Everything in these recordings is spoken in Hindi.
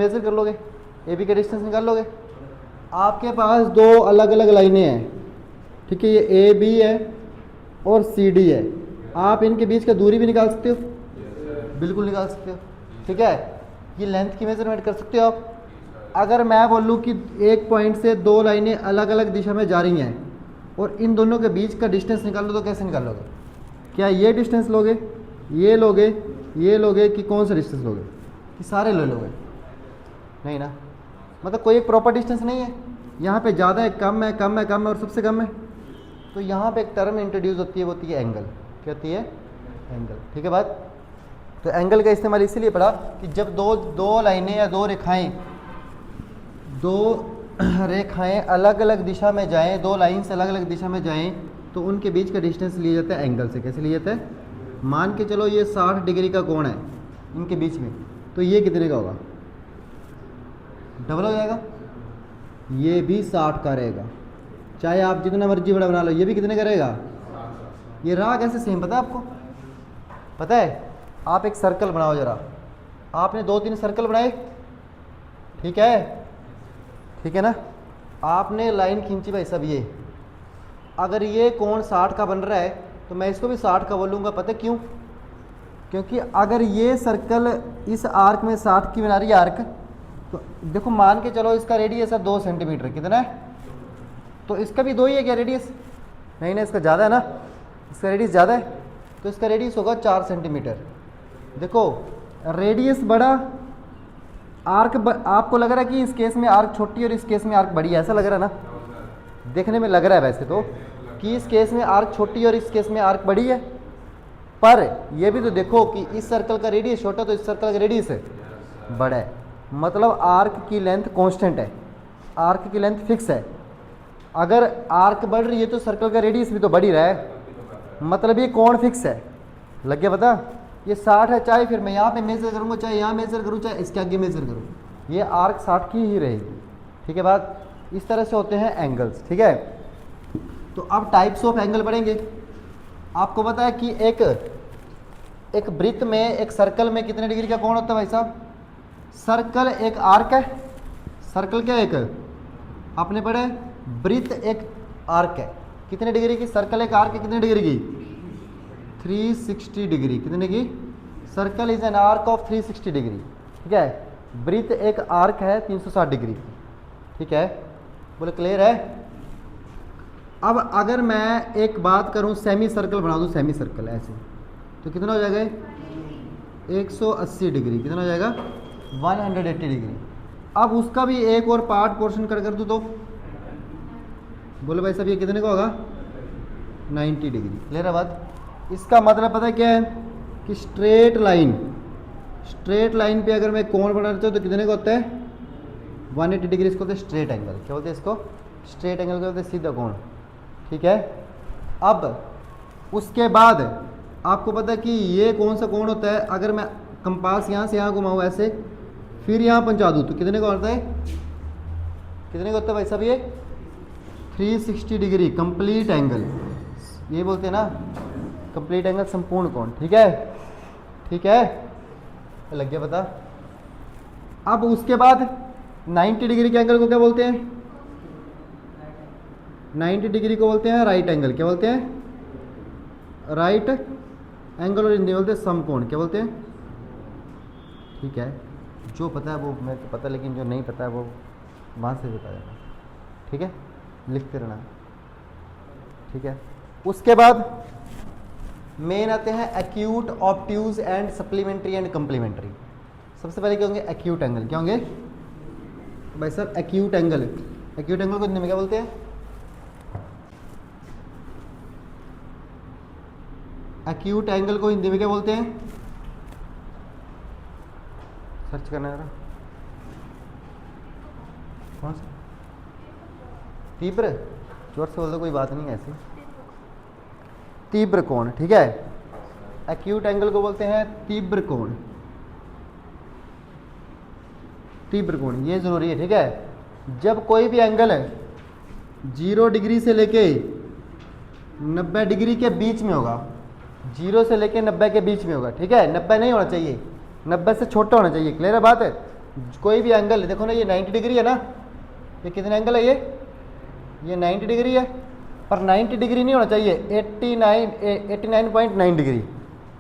मेजर कर लोगे, ए बी का डिस्टेंस निकाल लोगे। आपके पास दो अलग अलग लाइनें हैं, ठीक है, ये ए बी है और सी डी है। आप इनके बीच का दूरी भी निकाल सकते हो, बिल्कुल निकाल सकते हो, ठीक है। ये लेंथ की मेजरमेंट कर सकते हो आप। अगर मैं बोलूँ कि एक पॉइंट से दो लाइनें अलग अलग दिशा में जा रही हैं और इन दोनों के बीच का डिस्टेंस निकालो तो कैसे निकालोगे? क्या ये डिस्टेंस लोगे, ये लोगे, ये लोगे, कि कौन सा डिस्टेंस लोगे, कि सारे ले लोगे? नहीं ना, मतलब कोई एक प्रॉपर डिस्टेंस नहीं है। यहाँ पे ज़्यादा है, कम है, कम है, कम है और सबसे कम है। तो यहाँ पे एक टर्म इंट्रोड्यूस होती है, वो होती है एंगल। क्या होती है? एंगल, ठीक है बात। तो एंगल का इस्तेमाल इसीलिए पड़ा कि जब दो लाइनें या दो रेखाएं अलग अलग दिशा में जाएं, दो लाइन्स अलग अलग दिशा में जाएं, तो उनके बीच का डिस्टेंस लिया जाता है एंगल से। कैसे लिया जाता है? मान के चलो ये 60 डिग्री का कोण है इनके बीच में, तो ये कितने का होगा? डबल हो जाएगा। ये भी 60 का रहेगा, चाहे आप जितना मर्जी बड़ा बना लो, ये भी कितने का रहेगा? ये रहा कैसे सेम, पता है आपको? पता है? आप एक सर्कल बनाओ जरा, आपने 2-3 सर्कल बनाए, ठीक है ना। आपने लाइन खींची भाई साहब, ये अगर ये कोण 60 का बन रहा है तो मैं इसको भी 60 का बोलूँगा। पता है क्यों? क्योंकि अगर ये सर्कल इस आर्क में 60 की बना रही है आर्क, तो देखो मान के चलो इसका रेडियस है 2 सेंटीमीटर, कितना है? तो इसका भी 2 ही है क्या रेडियस? नहीं ना, इसका ज़्यादा है ना, इसका रेडियस ज़्यादा है, तो इसका रेडियस होगा 4 सेंटीमीटर। देखो रेडियस बड़ा, आपको लग रहा है कि इस केस में आर्क छोटी और इस केस में आर्क बड़ी है, ऐसा लग रहा है ना? देखने में लग रहा है वैसे तो कि इस केस में आर्क छोटी और इस केस में आर्क बड़ी है, पर ये भी तो देखो कि इस सर्कल का रेडियस छोटा तो इस सर्कल का रेडियस बड़ा है। मतलब आर्क की लेंथ कांस्टेंट है, आर्क की लेंथ फिक्स है। अगर आर्क बढ़ रही है तो सर्कल का रेडियस भी तो बढ़ ही रहा है, मतलब ये कोण फिक्स है। लग गया पता? ये 60 है, चाहे फिर मैं यहाँ पे मेजर करूँगा, चाहे यहाँ मेजर करूँ, चाहे इसके आगे मेजर करूँ, ये आर्क 60 की ही रहेगी, ठीक है बात। इस तरह से होते हैं एंगल्स, ठीक है। तो अब टाइप्स ऑफ एंगल पढ़ेंगे। आपको पता है कि एक वृत्त में, एक सर्कल में कितने डिग्री का कोण होता है भाई साहब? सर्कल एक आर्क है, सर्कल क्या है? एक आपने पढ़े, वृत्त एक आर्क है, कितने डिग्री की? सर्कल एक आर्क है, कितने डिग्री की? 360 डिग्री। कितने की? Circle is an arc of 360 degree, ठीक है। वृत्त एक आर्क है 360 डिग्री, ठीक है। बोले क्लियर है? अब अगर मैं एक बात करूं, सेमी सर्कल बना दूं, सेमी सर्कल ऐसे, तो कितना हो जाएगा? 180 डिग्री। कितना हो जाएगा? 180 डिग्री। अब उसका भी एक और पार्ट पोर्शन कर दूं तो बोले भाई साहब ये कितने का होगा? 90 डिग्री। क्लियर है बात? इसका मतलब पता है क्या है कि स्ट्रेट लाइन पे अगर मैं कोण बना रहा हूँ तो कितने का होता है? 180 डिग्री। इसको बोलते हैं स्ट्रेट एंगल। क्या बोलते हैं इसको? Straight angle. क्या बोलते हैं? सीधा कोण, ठीक है। अब उसके बाद आपको पता है कि ये कौन सा कोण होता है? अगर मैं कंपास यहाँ से यहाँ घुमाऊँ ऐसे, फिर यहाँ पहुँचा दूँ, तो कितने का होता है? कितने का होता है भाई साहब? ये 360 डिग्री कंप्लीट एंगल, ये बोलते हैं ना कंप्लीट एंगल, संपूर्ण कोण, ठीक है। ठीक है, लग गया पता? अब उसके बाद 90 डिग्री के एंगल को क्या बोलते हैं? 90 डिग्री को बोलते हैं राइट एंगल। क्या बोलते हैं? Right angle. और हिंदी बोलते हैं समकोण। क्या बोलते हैं? ठीक है, जो पता है वो मेरे को पता, लेकिन जो नहीं पता है वो वहाँ से बता देना, ठीक है, लिखते रहना, ठीक है। उसके बाद मेन आते हैं acute, obtuse and supplementary and complementary. सबसे पहले क्या होंगे? Acute angle. क्या होंगे भाई sir? Acute angle. Acute angle को हिंदी में क्या बोलते हैं? एक्यूट एंगल को हिंदी में क्या बोलते हैं? सर्च करना है, कौन सा? तीव्र। जोर से बोल दो, कोई बात नहीं है ऐसी। तीव्र कोण, ठीक है। एक्यूट एंगल को बोलते हैं तीव्र कोण। तीव्र कोण ये जरूरी है, ठीक है। जब कोई भी एंगल 0 डिग्री से लेके 90 डिग्री के बीच में होगा, 0 से लेके 90 के बीच में होगा, ठीक है। 90 नहीं होना चाहिए, 90 से छोटा होना चाहिए। क्लियर है बात है? कोई भी एंगल देखो ना, ये 90 डिग्री है ना, ये कितने एंगल है, ये 90 डिग्री है, पर 90 डिग्री नहीं होना चाहिए, 89.9 डिग्री,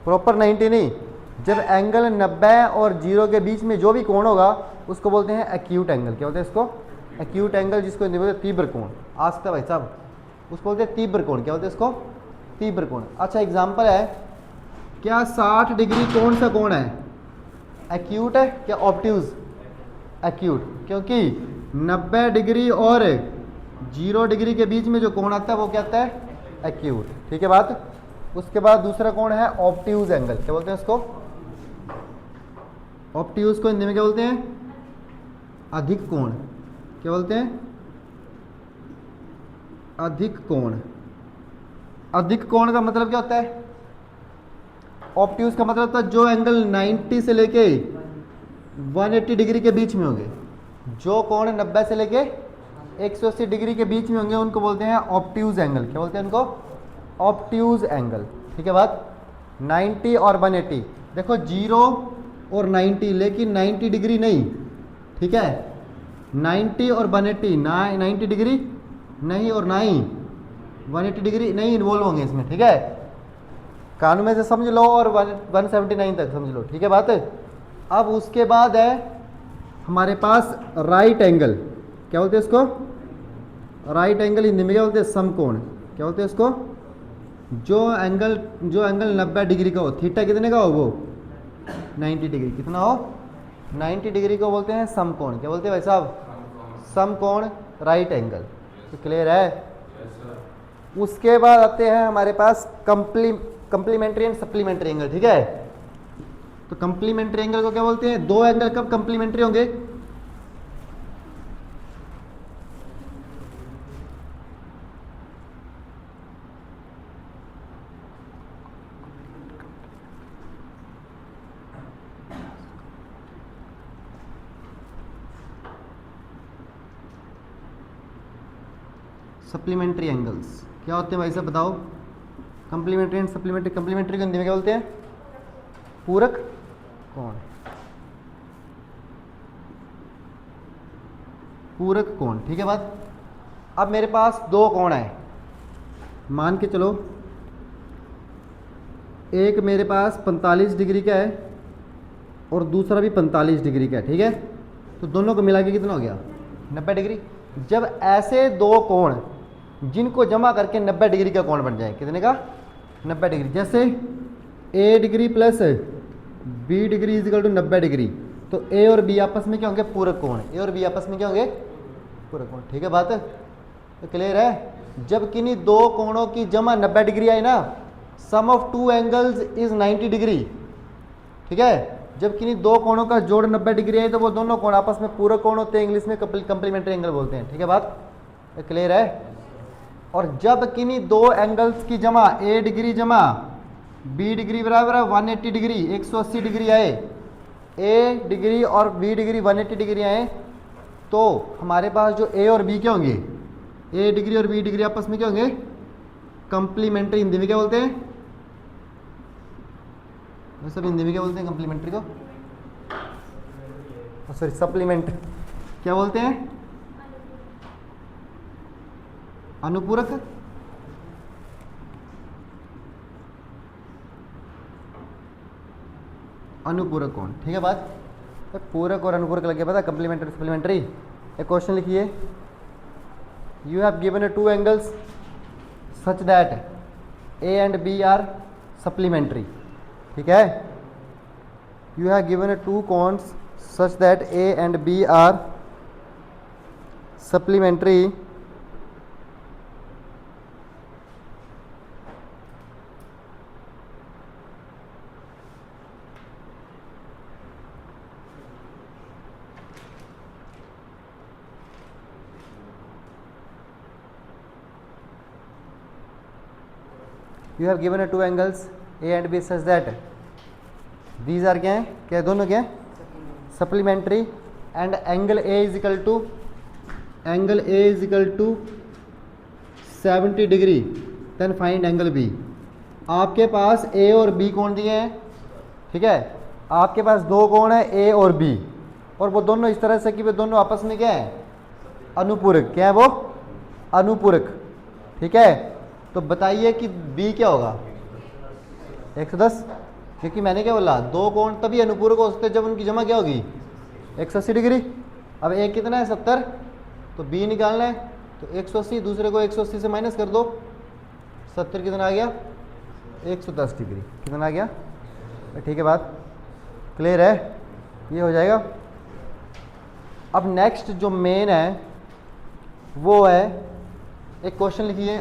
प्रॉपर 90 नहीं। जब एंगल 90 और 0 के बीच में जो भी कोण होगा उसको बोलते हैं एक्यूट एंगल। क्या बोलते हैं इसको? एक्यूट एंगल, जिसको हिंदी में बोलते हैं तीव्र कोण। आज तक भाई साहब उसको बोलते हैं तीव्र कोण। क्या बोलते हैं इसको? तीव्र कोण। अच्छा एग्जाम्पल है, क्या 60 डिग्री कौन सा कोण है? एक्यूट है क्या ऑब्ट्यूज? एक्यूट, क्योंकि 90 डिग्री और 0 डिग्री के बीच में जो कोण आता है वो क्या आता है? एक्यूट। ठीक है बात। उसके बाद दूसरा कोण है ऑब्ट्यूज एंगल। क्या बोलते हैं इसको? ऑब्ट्यूज को हिंदी में क्या बोलते हैं? अधिक कोण। क्या बोलते हैं? अधिक कोण। अधिक कोण का मतलब क्या होता है? ऑब्ट्यूज का मतलब होता है जो एंगल 90 से लेके 180 डिग्री के बीच में होंगे। जो कोण 90 से लेके 180 डिग्री के बीच में होंगे उनको बोलते हैं ऑब्ट्यूज एंगल। क्या बोलते हैं उनको? Obtuse angle. ठीक है बात। 90 और 180, देखो 0 और 90, लेकिन 90 डिग्री नहीं। ठीक है, 90 और 180 ना 90 डिग्री नहीं और ना ही 180 डिग्री नहीं इन्वॉल्व होंगे इसमें। ठीक है, कानून में से समझ लो और 179 तक समझ लो। ठीक है बात। अब उसके बाद है हमारे पास राइट एंगल। क्या बोलते हैं इसको? राइट एंगल हिंदी में क्या बोलते हैं? समकोण। क्या बोलते हैं इसको? जो एंगल 90 डिग्री का हो, थीटा कितने का हो? वो 90 डिग्री। कितना हो? 90 डिग्री को बोलते हैं समकोण। क्या बोलते हैं भाई साहब? समकोण, राइट एंगल। तो क्लियर है। उसके बाद आते हैं हमारे पास कंप्लीमेंट्री एंड सप्लीमेंट्री एंगल। ठीक है, तो कंप्लीमेंट्री एंगल को क्या बोलते हैं? दो एंगल कब कंप्लीमेंट्री होंगे? सप्लीमेंट्री एंगल्स क्या होते हैं भाई साहब बताओ? Complementary and supplementary. कंप्लीमेंट्री को हिंदी में क्या बोलते हैं? पूरक कोण। पूरक कोण। ठीक है बात। अब मेरे पास दो कोण है, मान के चलो एक मेरे पास 45 डिग्री का है और दूसरा भी 45 डिग्री का है। ठीक है, तो दोनों को मिला के कितना हो गया? 90 डिग्री। जब ऐसे दो कोण जिनको जमा करके 90 डिग्री का कोण बन जाए, कितने का? 90 डिग्री। जैसे A degree plus B degree is equal to 90 degree, तो ए और बी आपस में क्या होंगे? पूरक कोण। ए और बी आपस में क्या होंगे? पूरक कोण। ठीक है बात। तो क्लियर है। जब किन्हीं दो कोणों की जमा 90 डिग्री आई ना, sum of two angles is 90 degree. ठीक है, जब किन्हीं दो कोणों का जोड़ 90 डिग्री है तो वो दोनों कोण आपस में पूरक कोण होते हैं, इंग्लिश में कंप्लीमेंट्री एंगल बोलते हैं। ठीक है बात, क्लियर है। और जब किन्हीं दो एंगल्स की जमा ए डिग्री जमा बी डिग्री बराबर है 180 डिग्री, 180 डिग्री आए, ए डिग्री और बी डिग्री 180 डिग्री आए, तो हमारे पास जो ए और बी क्या होंगे? ए डिग्री और बी डिग्री आपस में क्या होंगे? कंप्लीमेंट्री। हिंदी में क्या बोलते हैं? सब हिंदी में क्या बोलते हैं कंप्लीमेंट्री को? सॉरी सप्लीमेंट क्या बोलते हैं? अनुपूरक। अनुपूरक कोण। ठीक है बात। तो पूरक और अनुपूरक लग गया पता? Complementary supplementary. एक क्वेश्चन लिखिए, you have given two angles such that A and B are supplementary. ठीक है, you have given two cones such that A and B are supplementary you have given two angles A and B such that these are क्या है? क्या दोनों क्या है? Supplementary. And angle A is equal to 70 degree, then find angle B। आपके पास A और B कोण दिए हैं। ठीक है, आपके पास दो कोण है A और B। और वो दोनों इस तरह से कि वे दोनों आपस में क्या है, अनुपूरक। क्या है वो, अनुपूरक। ठीक है, तो बताइए कि बी क्या होगा, 110। क्योंकि मैंने क्या बोला, दो कोण तभी अनुपूरक हो सकते हैं जब उनकी जमा क्या होगी, 180 डिग्री। अब एक कितना है, 70, तो बी निकालना है, तो 180, दूसरे को 180 से माइनस कर दो, 70 कितना आ गया, 110 डिग्री। कितना आ गया, ठीक है, बात क्लियर है, ये हो जाएगा। अब नेक्स्ट जो मेन है वो है, एक क्वेश्चन लिखिए,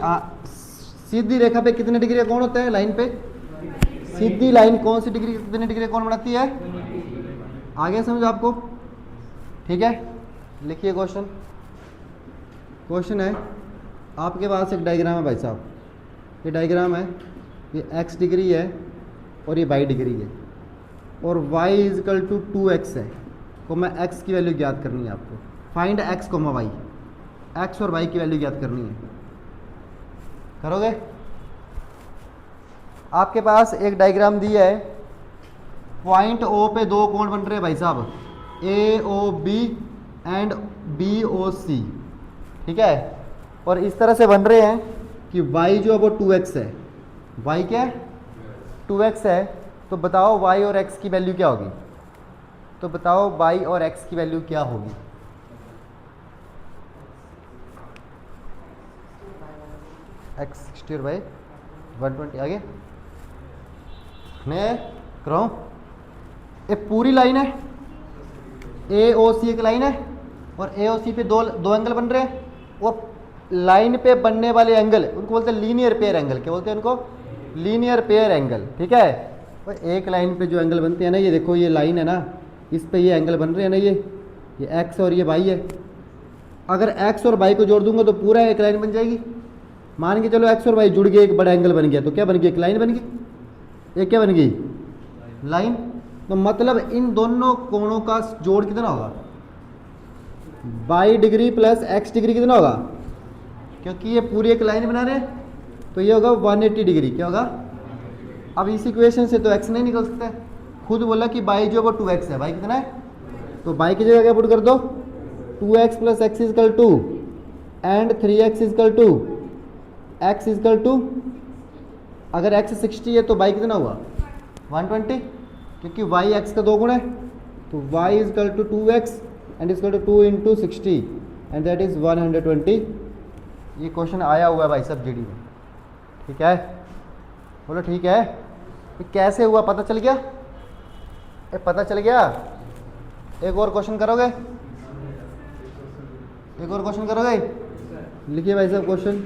सीधी रेखा पे कितने डिग्री का कोण होता है, लाइन पे सीधी लाइन कौन सी डिग्री कितने डिग्री का कोण बनाती है, आगे समझ आपको। ठीक है, लिखिए क्वेश्चन। क्वेश्चन है, आपके पास एक डायग्राम है भाई साहब, ये डायग्राम है, ये x डिग्री है और ये y डिग्री है, और y इजकल टू 2x है, को मैं x की वैल्यू ज्ञात करनी है आपको। Find x comma y, x और y की वैल्यू ज्ञात करनी है, करोगे। आपके पास एक डायग्राम दिया है, पॉइंट O पे दो कोण बन रहे हैं भाई साहब, AOB एंड BOC। ठीक है, और इस तरह से बन रहे हैं कि y जो है वो 2x है, y क्या है, 2x है। तो बताओ y और x की वैल्यू क्या होगी, तो बताओ y और x की वैल्यू क्या होगी। x 60 और y 120, आगे मैं कर रहा हूँ। एक पूरी लाइन है, AOC एक लाइन है, और AOC पे दो एंगल बन रहे हैं, और लाइन पे बनने वाले एंगल उनको बोलते हैं लीनियर पेयर एंगल। क्या बोलते हैं उनको, लीनियर पेयर एंगल। ठीक है, तो एक लाइन पे जो एंगल बनते हैं ना, ये देखो ये लाइन है ना, इस पे ये एंगल बन रहे हैं ना, ये x और ये y है। अगर x और y को जोड़ दूंगा तो पूरा एक लाइन बन जाएगी। मान के चलो x और y जुड़ गए, एक बड़ा एंगल बन गया, तो क्या बन गया, एक लाइन बन गई। एक क्या बन गई, लाइन। तो मतलब इन दोनों कोणों का जोड़ कितना होगा, y degree plus x degree कितना होगा, क्योंकि ये पूरी एक लाइन बना रहे हैं, तो ये होगा 180 डिग्री। क्या होगा, अब इस इक्वेशन से तो x नहीं निकल सकता है, खुद बोला कि y जो वो 2x है, y कितना है, तो y की जगह क्या पुट कर दो, 2x plus x is equal to and 3x is equal to x is equal to, अगर x 60 है तो y कितना हुआ 120, क्योंकि y x का दो गुण है, तो y is equal to 2x and is equal to 2 into 60 and that is 120। ये क्वेश्चन आया हुआ है भाई सब जीडी में। ठीक है, बोलो ठीक है। ये कैसे हुआ पता चल गया, ये पता चल गया। एक और क्वेश्चन करोगे, एक और क्वेश्चन करोगे, लिखिए भाई साहब क्वेश्चन।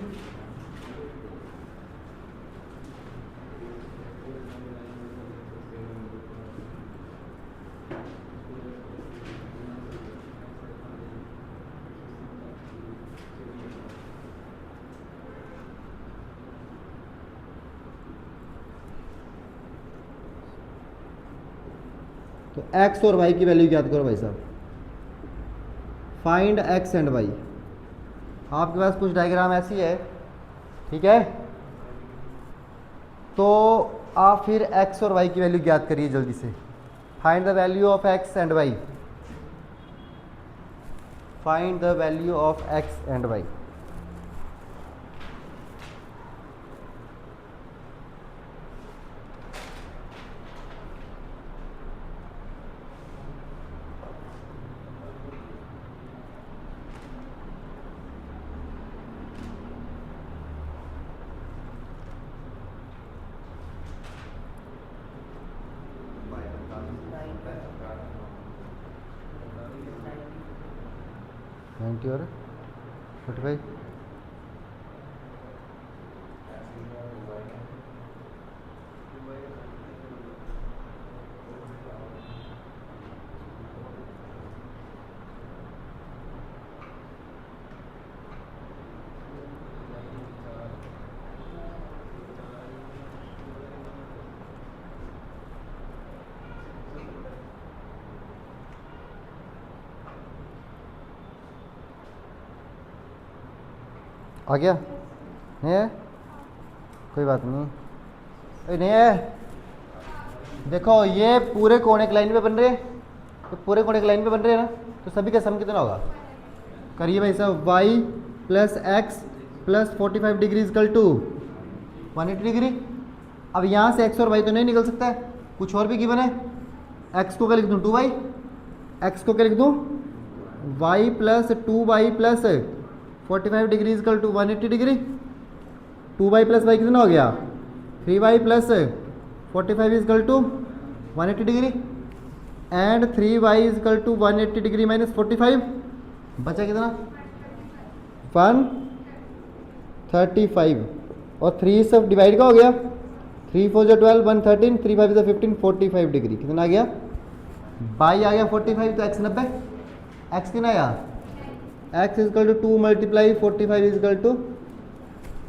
तो x और y की वैल्यू याद करो भाई साहब। Find x and y। आपके पास कुछ डायग्राम ऐसी है, ठीक है, तो आप फिर x और y की वैल्यू ज्ञात करिए जल्दी से। Find the value of x and y, find the value of x and y। और 45। आ गया, नहीं है कोई बात नहीं, नहीं है। देखो ये पूरे कोण एक लाइन पे बन रहे हैं, तो पूरे कोण एक लाइन पे बन रहे हैं ना, तो सभी का सम कितना होगा? करिए भाई साहब, y plus x plus 45 degree is equal to 180 degree. अब यहाँ से x और y तो नहीं निकल सकता है, कुछ और भी गिवन है। x को क्या लिख दूँ? 2y। x को क्या लिख दूँ? y plus 2y plus 45 degree is equal to 180 degree. 2y plus y कितना हो गया? 3y plus 45 is equal to 180 degree and 3y is equal to 180 degree minus 45, बचा कितना? 135 और 3 सब डिवाइड का हो गया, 3 4 जो 12, 1 13, 3 5 जो 15, 45 डिग्री। कितना आ गया? बाई आ गया 45, तो x 90, x कितना आया? x is equal to 2 multiply 45 is equal to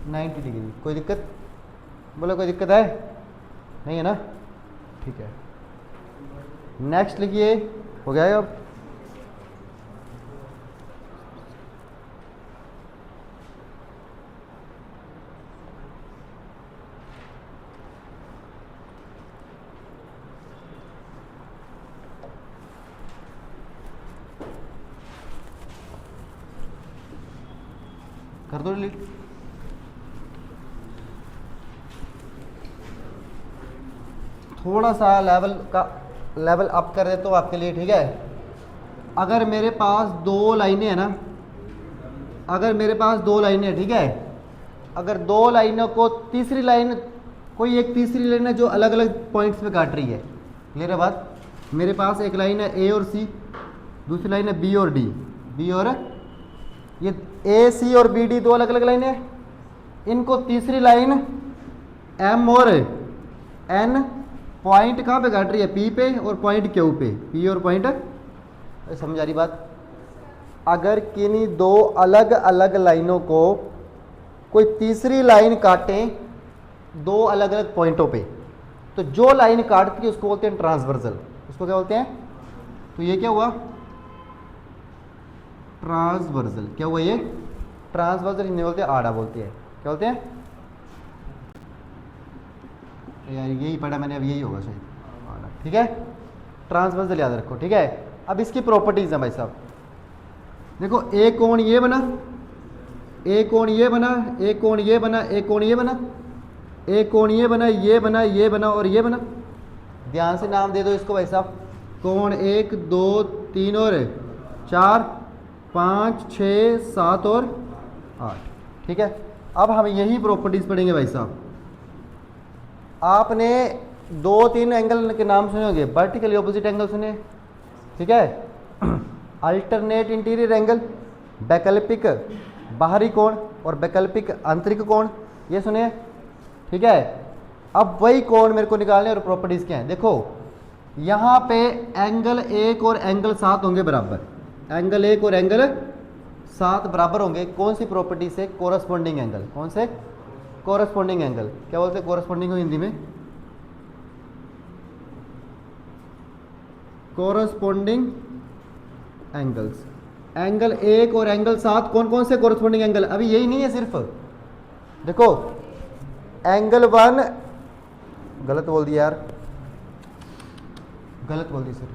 90 degree. कोई दिक्कत? बोलो कोई दिक्कत है? नहीं है ना? ठीक है, नेक्स्ट लिखिए। हो गया अब? कर दो डिलीट। थोड़ा सा लेवल अप कर दे तो आपके लिए ठीक है। अगर मेरे पास दो लाइनें हैं ना, अगर मेरे पास दो लाइनें हैं, ठीक है, अगर दो लाइनों को तीसरी लाइन, कोई एक तीसरी लाइन है जो अलग अलग पॉइंट्स पे काट रही है, क्लियर है बात? मेरे पास एक लाइन है ए और सी, दूसरी लाइन है बी और डी, बी और ये ए सी और बी डी दो अलग अलग लाइनें हैं। इनको तीसरी लाइन एम और एन पॉइंट कहाँ पे काट रही है? पी पे और पॉइंट क्यू पे, पी और पॉइंट। समझ आ रही बात? अगर किन्हीं दो अलग अलग लाइनों को कोई तीसरी लाइन काटें दो अलग अलग पॉइंटों पे, तो जो लाइन काटती है उसको बोलते हैं ट्रांसवर्सल। उसको क्या बोलते हैं? तो ये क्या हुआ? ट्रांसवर्सल। क्या हुआ ये? ट्रांसवर्सल हिंदी बोलते हैं, आड़ा बोलती है। क्या बोलते हैं यार? यही पढ़ा मैंने, अब यही होगा शायद, आड़ा। ठीक है, ट्रांसवर्सल याद रखो। ठीक है, अब इसकी प्रॉपर्टीज हैं भाई साहब। देखो, एक कोण ये बना, एक कोण ये बना, एक कोण ये बना, एक कोण ये बना, एक कोण ये बना, ये बना, ये बना और ये बना। ध्यान से नाम दे दो इसको भाई साहब। कोण 1 2 3 और 4 5 6 7 और 8। ठीक है, अब हम यही प्रॉपर्टीज पढ़ेंगे भाई साहब। आपने 2-3 एंगल के नाम सुने होंगे। वर्टिकली ऑपोजिट एंगल सुने, ठीक है, अल्टरनेट इंटीरियर एंगल, वैकल्पिक बाहरी कोण और वैकल्पिक आंतरिक कोण, ये सुने, ठीक है। अब वही कोण मेरे को निकालने और प्रॉपर्टीज क्या हैं। देखो, यहाँ पे एंगल 1 और एंगल 7 होंगे बराबर, एंगल 1 और एंगल 7 बराबर होंगे। कौन सी प्रॉपर्टी से? Corresponding angle. कौन से? Corresponding angle. क्या बोलते हैं कोरस्पॉन्डिंग को हिंदी में? Corresponding angles. एंगल 1 और एंगल 7 कौन कौन से कोरस्पॉन्डिंग एंगल? अभी यही नहीं है सिर्फ, देखो एंगल 1, गलत बोल दिया यार, गलत बोल दी सर।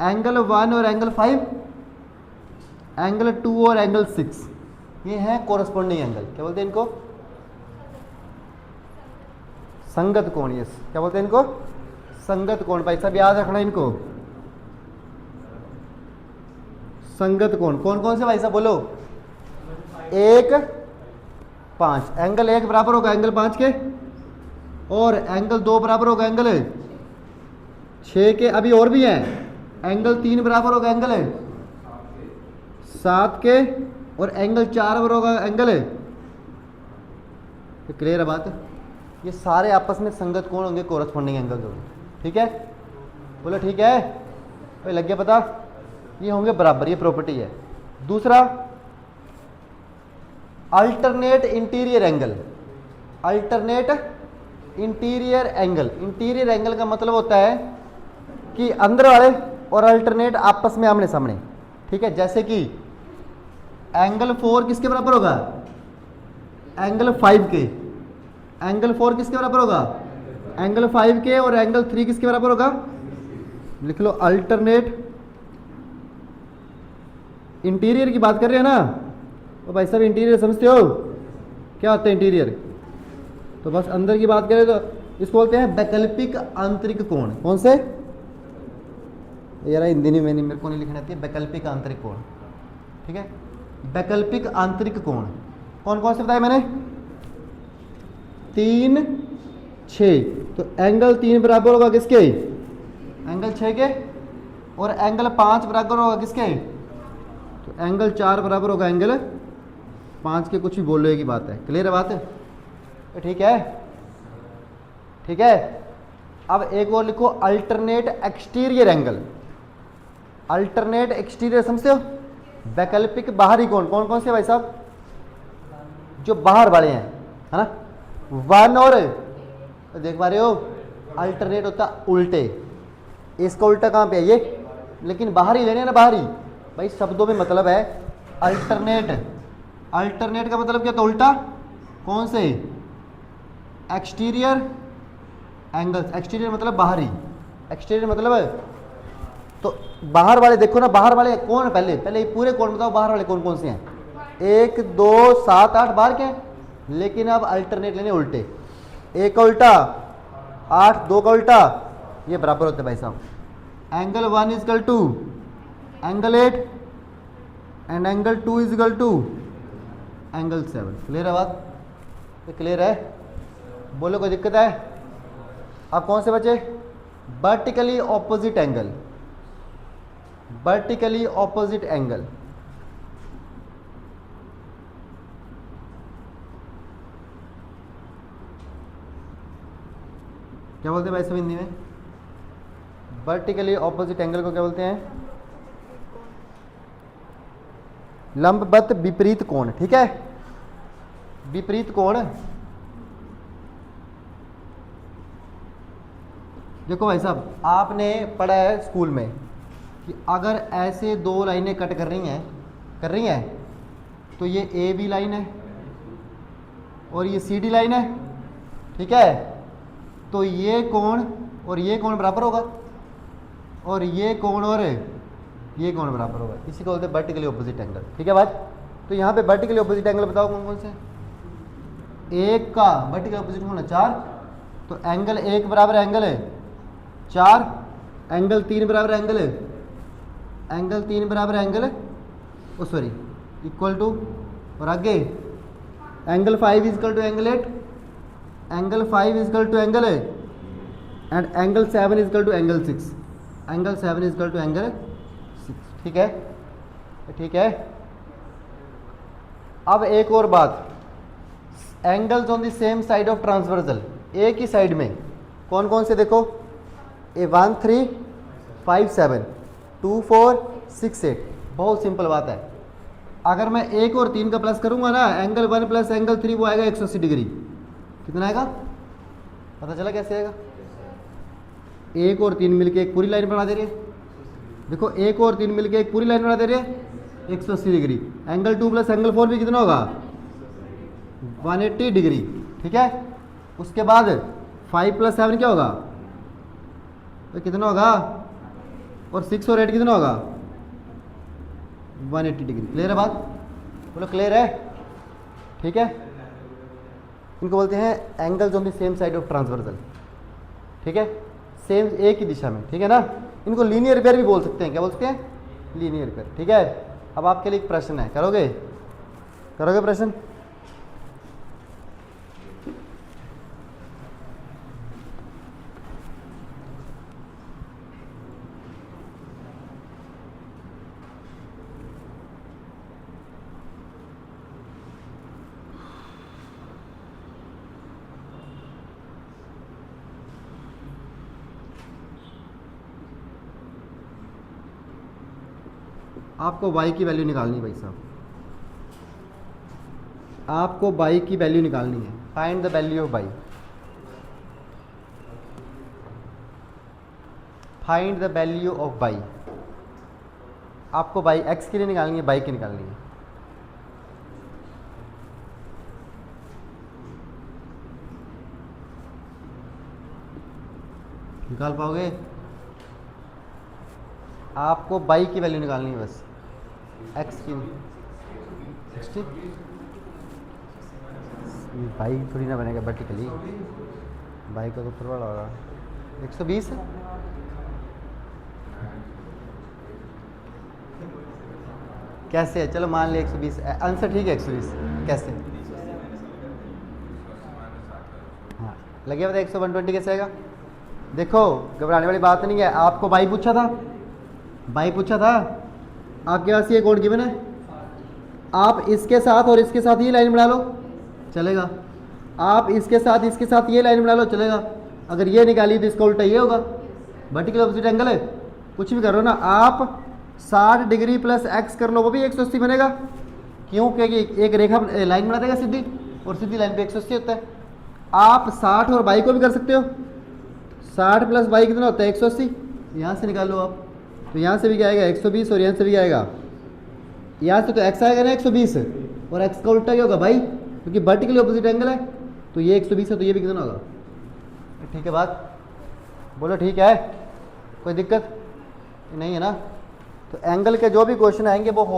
एंगल 1 और एंगल 5, एंगल 2 और एंगल 6, ये हैं कोरस्पॉन्डिंग एंगल। क्या बोलते हैं इनको? संगत कोण। यस, क्या बोलते हैं इनको? संगत कोण। भाई साहब याद रखना इनको, संगत कोण। कौन कौन से भाई साहब बोलो? 1 5, एंगल 1 बराबर होगा एंगल 5 के, और एंगल 2 बराबर होगा एंगल 6 के। अभी और भी हैं, एंगल 3 बराबर होगा एंगल 7 के, और एंगल 4 बराबर होगा एंगल। क्लियर है बात? ये सारे आपस में संगत कोण होंगे, कोरस्पॉन्डिंग एंगल्स होंगे। ठीक है, बोलो ठीक है भाई, लग गया पता? ये होंगे बराबर, ये प्रॉपर्टी है। दूसरा, alternate interior angle. Alternate interior angle. Interior angle का मतलब होता है कि अंदर वाले और अल्टरनेट आपस में आमने सामने। ठीक है, जैसे कि एंगल 4 किसके बराबर होगा? एंगल 5 के। एंगल 4 किसके बराबर होगा? एंगल 5 के। और एंगल 3 किसके बराबर होगा? लिख लो अल्टरनेट इंटीरियर की बात कर रहे हैं ना, तो भाई साहब इंटीरियर समझते हो क्या होता है इंटीरियर? तो बस अंदर की बात करें तो इसको बोलते हैं वैकल्पिक आंतरिक कोण। कौन से? यार हिंदी नहीं, मेरे को नहीं लिखनी आती है। वैकल्पिक आंतरिक कोण, ठीक है। वैकल्पिक आंतरिक कोण कौन कौन से बताए मैंने? 3, 6। तो एंगल 3 बराबर होगा किसके? एंगल 6 के। और एंगल 5 बराबर होगा किसके? तो एंगल 4 बराबर होगा एंगल 5 के। कुछ भी बोल रहे की बात है, क्लियर है बात? तो ठीक है, ठीक है। अब एक और लिखो alternate exterior angle. Alternate exterior समझते हो? वैकल्पिक बाहरी कोण कौन कौन से भाई साहब? जो बाहर वाले हैं, है ना। 1 और देख पा रहे हो, अल्टरनेट होता उल्टे। इसका उल्टा कहाँ पे है ये? लेकिन बाहरी लेने ना, बाहरी भाई शब्दों में मतलब है अल्टरनेट। अल्टरनेट का मतलब क्या था? उल्टा। कौन से? Exterior angles. एक्सटीरियर मतलब बाहरी, एक्सटीरियर मतलब तो बाहर वाले देखो ना, बाहर वाले कौन है? पहले पूरे कोण बताओ, बाहर वाले कौन कौन से हैं? 1, 2, 7, 8 बाहर के हैं। लेकिन अब अल्टरनेट लेने उल्टे। 1 का उल्टा 8, 2 का उल्टा, ये बराबर होते हैं भाई साहब। Angle 1 is equal to angle 8 and angle 2 is equal to angle 7। Clear है बात? ये क्लियर है? बोलो कोई दिक्कत है? अब कौन से बचे? Vertically opposite angle. Vertically opposite angle क्या बोलते हैं भाई सब हिंदी में? वर्टिकली ऑपोजिट एंगल को क्या बोलते हैं? लंबवत विपरीत कोण, ठीक है। विपरीत कोण। देखो भाई साहब, आपने पढ़ा है स्कूल में कि अगर ऐसे 2 लाइनें कट कर रही हैं तो ये ए बी लाइन है और ये सी डी लाइन है, ठीक है। तो ये कोण और ये कोण बराबर होगा, और ये कोण और ये कोण बराबर होगा। इसी को बोलते हैं वर्टिकली ऑपोजिट एंगल, ठीक है बात। तो यहाँ पे वर्टिकली ऑपोजिट एंगल बताओ कौन कौन से? एक का वर्टिकल ऑपोजिट कोण है 4, तो एंगल 1 बराबर एंगल है 4, एंगल 3 बराबर एंगल है, एंगल 3 बराबर एंगल सॉरी इक्वल टू, और आगे angle 5 is equal to angle 8, angle 5 is equal to angle and angle 7 is equal to angle 6, angle 7 is equal to angle 6, ठीक है, ठीक है। अब एक और बात, angles on the same side of transversal, एक ही साइड में कौन कौन से? देखो ए 1, 3, 5, 7, 2, 4, 6, 8। बहुत सिंपल बात है। अगर मैं 1 और 3 का प्लस करूंगा ना, एंगल 1 प्लस एंगल 3 वो आएगा 180 डिग्री। कितना आएगा पता चला कैसे आएगा? 1 और 3 मिलके एक पूरी लाइन बना दे रही है। देखो 1 और 3 मिलके एक पूरी लाइन बना दे रही है 180 डिग्री। एंगल 2 प्लस एंगल 4 भी कितना होगा? 180 डिग्री, ठीक है। उसके बाद 5 प्लस 7 क्या होगा? तो कितना होगा? और 6 और 8 कितना होगा? 180 डिग्री। क्लियर है बात? बोलो क्लियर है? ठीक है। इनको बोलते हैं angles on the same side of transversal, ठीक है, सेम एक ही दिशा में, ठीक है ना। इनको लीनियर रिपेयर भी बोल सकते हैं। क्या बोल सकते हैं? लीनियर रिपेयर, ठीक है। अब आपके लिए एक प्रश्न है, करोगे? करोगे प्रश्न? आपको y की वैल्यू निकालनी है भाई साहब, आपको y की वैल्यू निकालनी है। Find the value of y, find the value of y। आपको y x के लिए निकालनी है, y की निकालनी है। निकाल पाओगे? आपको बाई की वैल्यू निकालनी है बस, एक्स की 60 बाई थोड़ी ना बनेगा वर्टिकली, बाई का तो ऊपर वाला होगा 120 है। कैसे है, चलो मान लिया 120, आंसर ठीक है 120। कैसे, हाँ लगे बताए 120 कैसे आएगा। देखो घबराने वाली बात नहीं है, आपको बाई पूछा था, बाई पूछा था, आपके पास ये कोड गिवन है, आप इसके साथ और इसके साथ ये लाइन बना लो चलेगा, आप इसके साथ ये लाइन बना लो चलेगा। अगर ये निकाली तो इसका उल्टा ये होगा, वर्टिकल ऑपोजिट एंगल है, कुछ भी करो ना आप 60 डिग्री प्लस एक्स कर लो वो भी 180 बनेगा। क्यों, क्योंकि एक रेखा लाइन बना देगा सीधी, और सीधी लाइन पे 180 होता है। आप 60 और बाई को भी कर सकते हो, 60 प्लस बाई कितना होता है 180, यहाँ से निकाल लो आप, तो यहाँ से भी क्या आएगा 120 और यहाँ से भी क्या आएगा, यहाँ से तो एक्स आएगा ना 120, और एक्स का उल्टा क्या होगा भाई, क्योंकि वर्टिकली ऑपोजिट एंगल है, तो ये 120 है तो ये भी कितना होगा। ठीक है बात, बोलो ठीक है, कोई दिक्कत नहीं है ना। तो एंगल के जो भी क्वेश्चन आएंगे वो